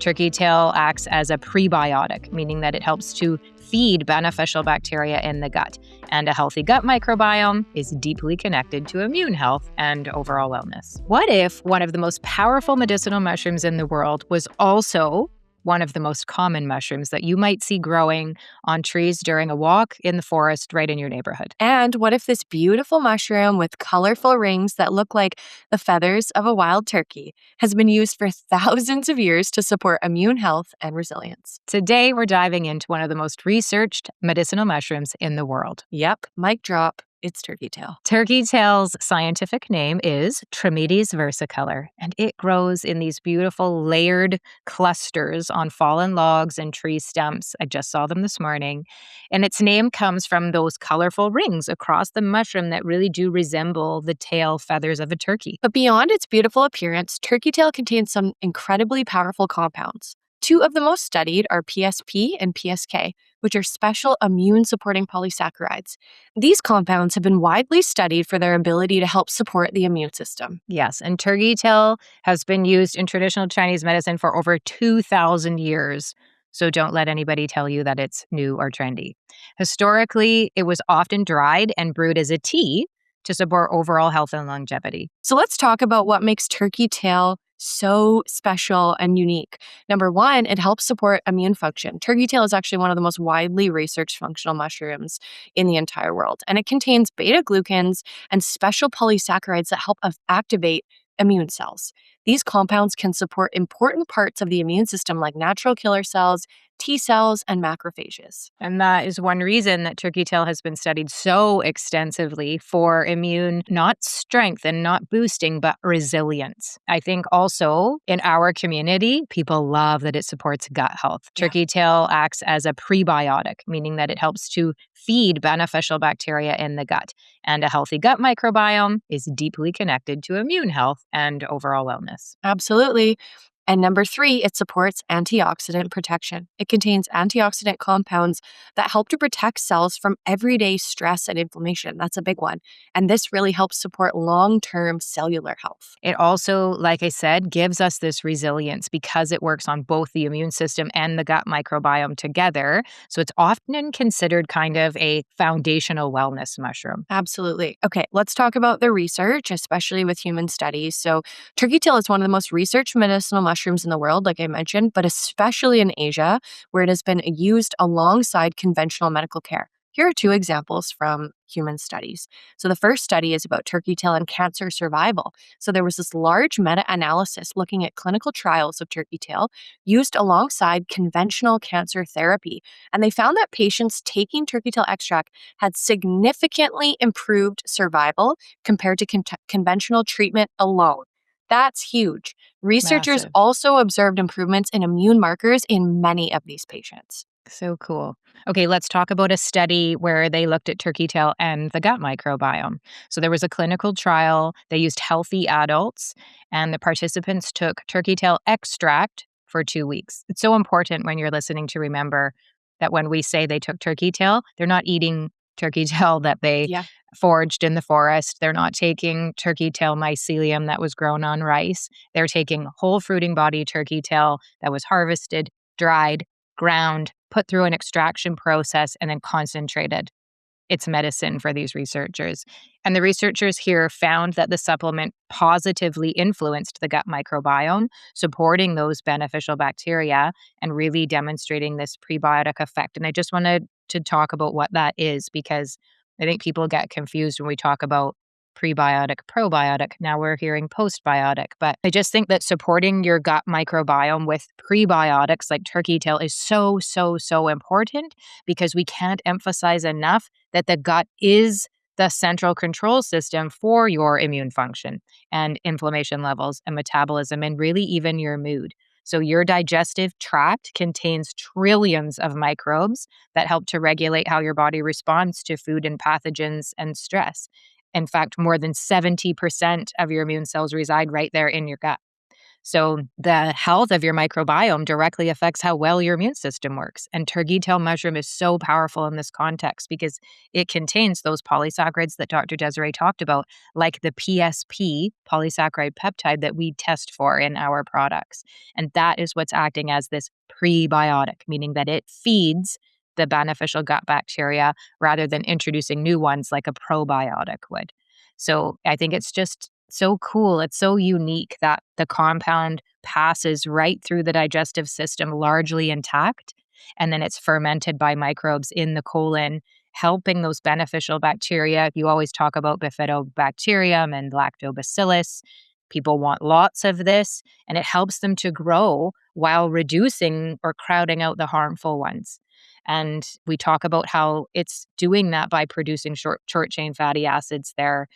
Turkey tail acts as a prebiotic, meaning that it helps to feed beneficial bacteria in the gut. And a healthy gut microbiome is deeply connected to immune health and overall wellness. What if one of the most powerful medicinal mushrooms in the world was also one of the most common mushrooms that you might see growing on trees during a walk in the forest right in your neighborhood? And what if this beautiful mushroom with colorful rings that look like the feathers of a wild turkey has been used for thousands of years to support immune health and resilience? Today, we're diving into one of the most researched medicinal mushrooms in the world. Yep, mic drop. It's turkey tail. Turkey tail's scientific name is Trametes versicolor, and it grows in these beautiful layered clusters on fallen logs and tree stumps. I just saw them this morning. And its name comes from those colorful rings across the mushroom that really do resemble the tail feathers of a turkey. But beyond its beautiful appearance, turkey tail contains some incredibly powerful compounds. Two of the most studied are PSP and PSK, which are special immune-supporting polysaccharides. These compounds have been widely studied for their ability to help support the immune system. Yes, and turkey tail has been used in traditional Chinese medicine for over 2,000 years. So don't let anybody tell you that it's new or trendy. Historically, it was often dried and brewed as a tea to support overall health and longevity. So let's talk about what makes turkey tail so special and unique. Number one, it helps support immune function. Turkey tail is actually one of the most widely researched functional mushrooms in the entire world, and it contains beta-glucans and special polysaccharides that help activate immune cells. These compounds can support important parts of the immune system like natural killer cells, T cells, and macrophages. And that is one reason that turkey tail has been studied so extensively for immune, not strength and not boosting, but resilience. I think also in our community, people love that it supports gut health. Turkey tail acts as a prebiotic, meaning that it helps to feed beneficial bacteria in the gut. And a healthy gut microbiome is deeply connected to immune health and overall wellness. Absolutely. And number three, it supports antioxidant protection. It contains antioxidant compounds that help to protect cells from everyday stress and inflammation. That's a big one. And this really helps support long-term cellular health. It also, like I said, gives us this resilience because it works on both the immune system and the gut microbiome together. So it's often considered kind of a foundational wellness mushroom. Absolutely. Okay, let's talk about the research, especially with human studies. So turkey tail is one of the most researched medicinal mushrooms in the world, like I mentioned, but especially in Asia, where it has been used alongside conventional medical care. Here are two examples from human studies. So the first study is about turkey tail and cancer survival. So there was this large meta-analysis looking at clinical trials of turkey tail used alongside conventional cancer therapy. And they found that patients taking turkey tail extract had significantly improved survival compared to conventional treatment alone. That's huge. Researchers Massive. also observed improvements in immune markers in many of these patients. So cool. Okay, let's talk about a study where they looked at turkey tail and the gut microbiome. So there was a clinical trial. They used healthy adults, and the participants took turkey tail extract for 2 weeks. It's so important when you're listening to remember that when we say they took turkey tail, they're not eating turkey tail that they foraged in the forest. They're not taking turkey tail mycelium that was grown on rice. They're taking whole fruiting body turkey tail that was harvested, dried, ground, put through an extraction process, and then concentrated. It's medicine for these researchers. And the researchers here found that the supplement positively influenced the gut microbiome, supporting those beneficial bacteria and really demonstrating this prebiotic effect. And I just wanted to talk about what that is because I think people get confused when we talk about prebiotic, probiotic. Now we're hearing postbiotic. But I just think that supporting your gut microbiome with prebiotics like turkey tail is so, so, so important because we can't emphasize enough that the gut is the central control system for your immune function and inflammation levels and metabolism and really even your mood. So your digestive tract contains trillions of microbes that help to regulate how your body responds to food and pathogens and stress. In fact, more than 70% of your immune cells reside right there in your gut. So the health of your microbiome directly affects how well your immune system works. And turkey tail mushroom is so powerful in this context because it contains those polysaccharides that Dr. Desiree talked about, like the PSP polysaccharide peptide that we test for in our products. And that is what's acting as this prebiotic, meaning that it feeds the beneficial gut bacteria rather than introducing new ones like a probiotic would. So I think it's just so cool. It's so unique that the compound passes right through the digestive system largely intact. And then it's fermented by microbes in the colon, helping those beneficial bacteria. You always talk about bifidobacterium and lactobacillus. People want lots of this, and it helps them to grow while reducing or crowding out the harmful ones. And we talk about how it's doing that by producing short chain fatty acids there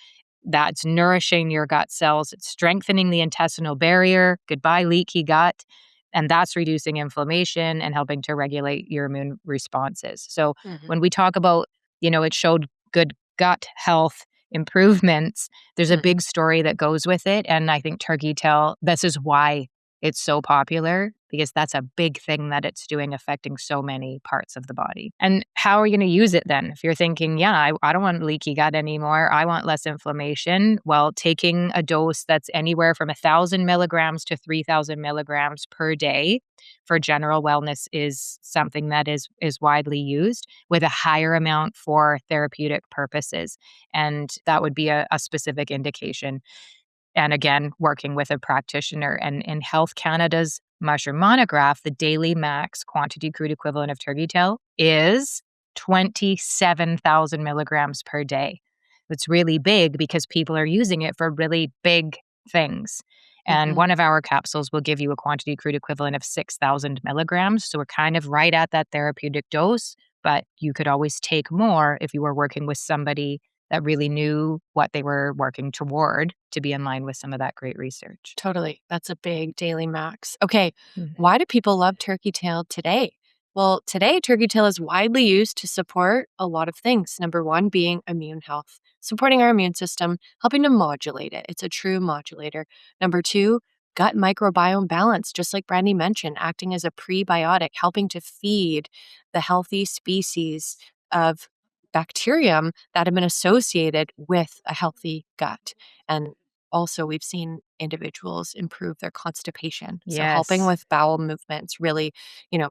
that's nourishing your gut cells. It's strengthening the intestinal barrier. Goodbye, leaky gut. And that's reducing inflammation and helping to regulate your immune responses. So Mhm. when we talk about, it showed good gut health improvements, there's a Mhm. big story that goes with it. And I think turkey tail, this is why it's so popular because that's a big thing that it's doing affecting so many parts of the body. And how are you going to use it then? If you're thinking, yeah, I don't want leaky gut anymore, I want less inflammation. Well, taking a dose that's anywhere from 1,000 milligrams to 3,000 milligrams per day for general wellness is something that is widely used with a higher amount for therapeutic purposes. And that would be a specific indication. And again, working with a practitioner. And in Health Canada's mushroom monograph, the daily max quantity crude equivalent of turkey tail is 27,000 milligrams per day. It's really big because people are using it for really big things. And Mhm. one of our capsules will give you a quantity crude equivalent of 6,000 milligrams. So we're kind of right at that therapeutic dose, but you could always take more if you were working with somebody that really knew what they were working toward to be in line with some of that great research. Totally. That's a big daily max. Okay. Mhm. Why do people love turkey tail today? Well, today, turkey tail is widely used to support a lot of things. Number one being immune health, supporting our immune system, helping to modulate it. It's a true modulator. Number two, gut microbiome balance, just like Brandi mentioned, acting as a prebiotic, helping to feed the healthy species of bacterium that have been associated with a healthy gut. And also, we've seen individuals improve their constipation. So helping Yes. with bowel movements, really,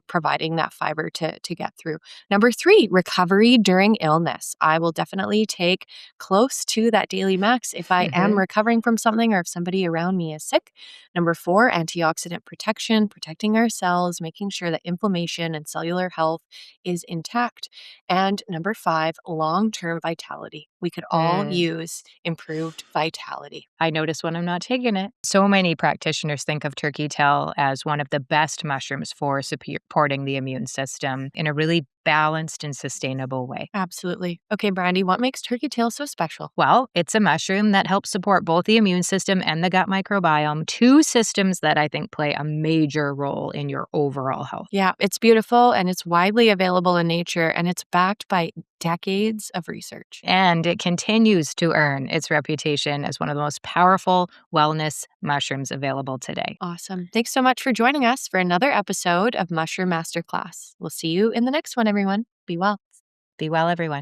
providing that fiber to get through. Number three, recovery during illness. I will definitely take close to that daily max if I am Mhm. recovering from something or if somebody around me is sick. Number four, antioxidant protection, protecting our cells, making sure that inflammation and cellular health is intact. And number five, long-term vitality. We could all Mm. use improved vitality. I notice when I'm not taking it. So many practitioners think of turkey tail as one of the best mushrooms for supporting the immune system in a really balanced and sustainable way. Absolutely. Okay, Brandy, what makes turkey tail so special? Well, it's a mushroom that helps support both the immune system and the gut microbiome, two systems that I think play a major role in your overall health. Yeah, it's beautiful and it's widely available in nature and it's backed by decades of research. And it continues to earn its reputation as one of the most powerful wellness mushrooms available today. Awesome. Thanks so much for joining us for another episode of Mushroom Masterclass. We'll see you in the next one, everyone. Be well. Be well, everyone.